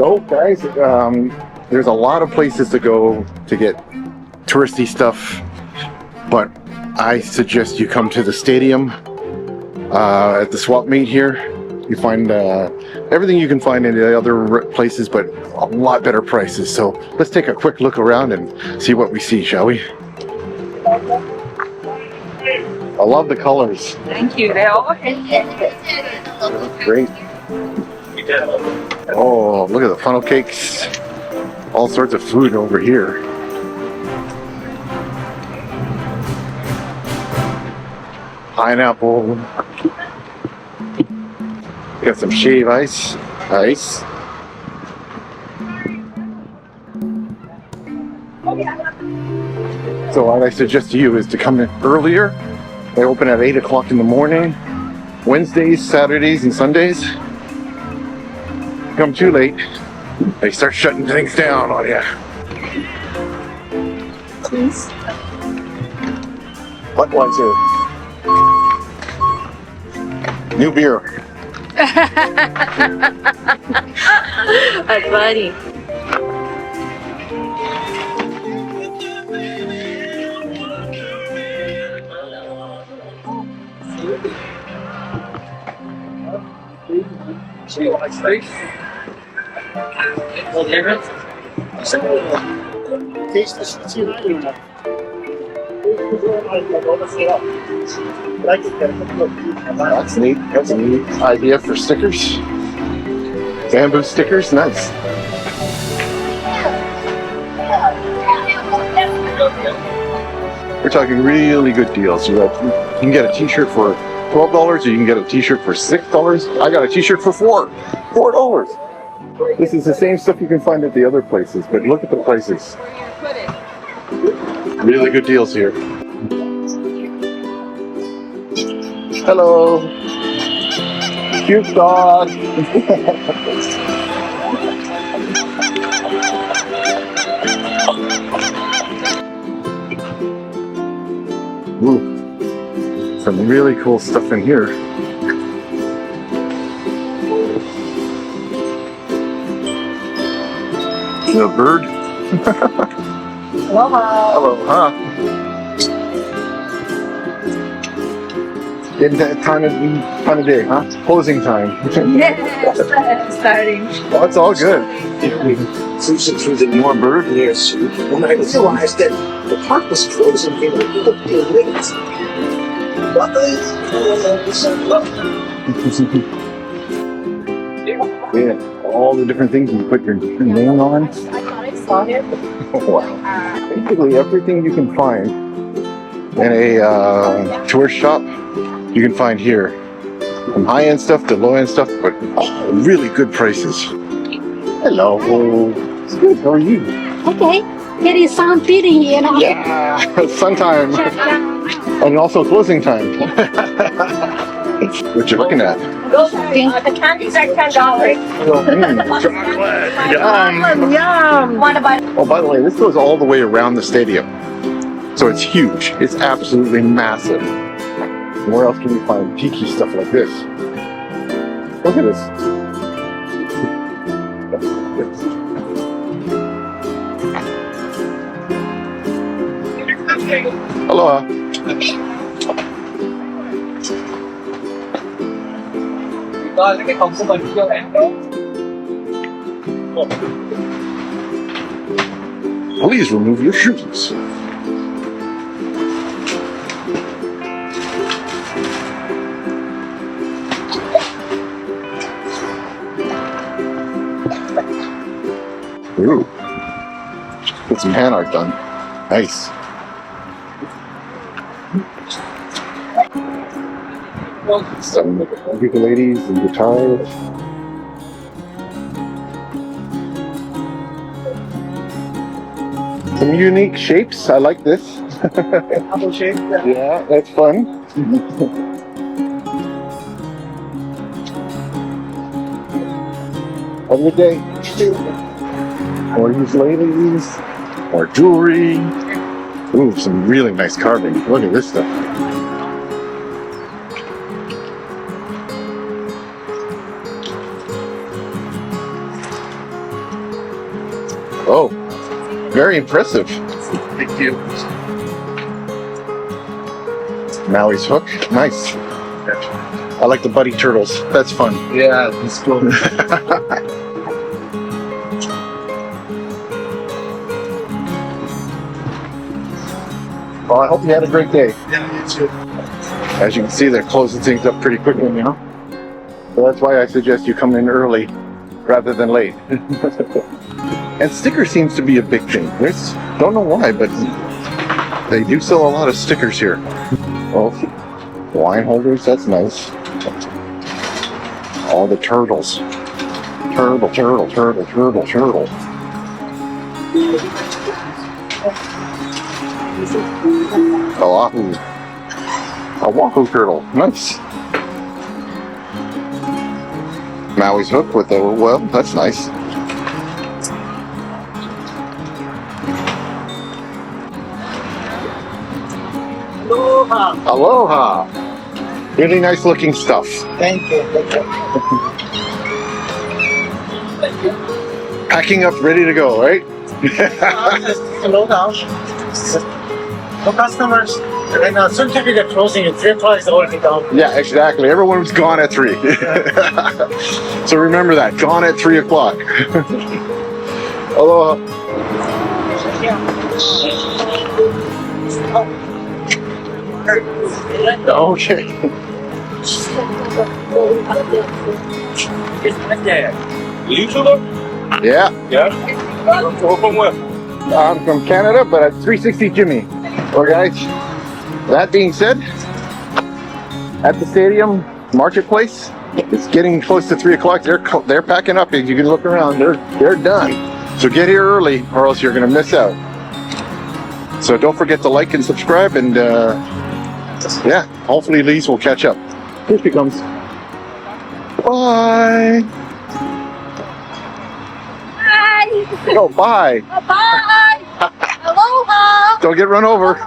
So guys, there's a lot of places to go to get touristy stuff, but I suggest you come to the stadium at the swap meet here. You find everything you can find in the other places, but a lot better prices. So let's take a quick look around and see what we see, shall we? I love the colors. Thank you. They all Great. Oh, look at the funnel cakes. All sorts of food over here. Pineapple. Got some shave ice. So what I suggest to you is to come in earlier. They open at 8 o'clock in the morning, Wednesdays, Saturdays, and Sundays. Come too late, they start shutting things down on you. Please. Budweiser. New beer. That's funny. That's neat. That's a neat idea for stickers. Bamboo stickers, nice. We're talking really good deals. You can get a t-shirt for $12 or you can get a t-shirt for $6. I got a t-shirt for $4. This is the same stuff you can find at the other places, but look at the prices. Really good deals here. Hello. Cute dog. Ooh, some really cool stuff in here. The bird. Aloha. Aloha. In that time of day, huh? Closing time. Yes, starting. Oh, it's all good. Cruising through the More bird? years when I realized that the park was closing in a couple of minutes. Yeah, all the different things you put your name on. I thought I saw him. Wow. Basically everything you can find in a tourist shop, you can find here. From high-end stuff to low-end stuff, but really good prices. Hello. It's good. How are you? Okay, it is sun feeding, you know. Yeah, sun time. And also closing time. What you looking at? The candies are $10. Chocolate. Yum. Yum. Want to buy? Oh, by the way, this goes all the way around the stadium. So it's huge. It's absolutely massive. Where else can you find tiki stuff like this? Look at this. Aloha. Please remove your shoes. Ooh. Get some hand art done. Nice. Some ukuleles and guitars. Some unique shapes. I like this. Apple shape. Yeah, that's fun. Every day. More ukuleles, more jewelry. Ooh, some really nice carving. Look at this stuff. Oh, very impressive. Thank you. Maui's hook, nice. I like the buddy turtles. That's fun. Yeah, it's cool. Well, I hope you had a great day. Yeah, you too. As you can see, they're closing things up pretty quickly, you know? So that's why I suggest you come in early rather than late. And stickers seems to be a big thing. Don't know why, but they do sell a lot of stickers here. Oh, wine holders, that's nice. All the turtles. Turtle. Oahu. A Wahoo turtle. Nice. Maui's hook with the, well, that's nice. Aloha. Aloha. Really nice looking stuff. Thank you. Packing up, ready to go, right? Slow down. No customers. And soon to be the closing at 3 o'clock is already down. Yeah, exactly. Everyone's gone at 3. So remember that. Gone at 3 o'clock. Aloha. Okay. Yeah. From where? I'm from Canada, but at 360 Jimi. Well, guys, that being said, at the stadium marketplace, it's getting close to 3 o'clock. They're packing up. As you can look around, they're done. So get here early, or else you're going to miss out. So don't forget to like and subscribe, and yeah, hopefully Lise will catch up. Here she comes. Bye. Bye. Oh, bye. Bye. Aloha. Don't get run over.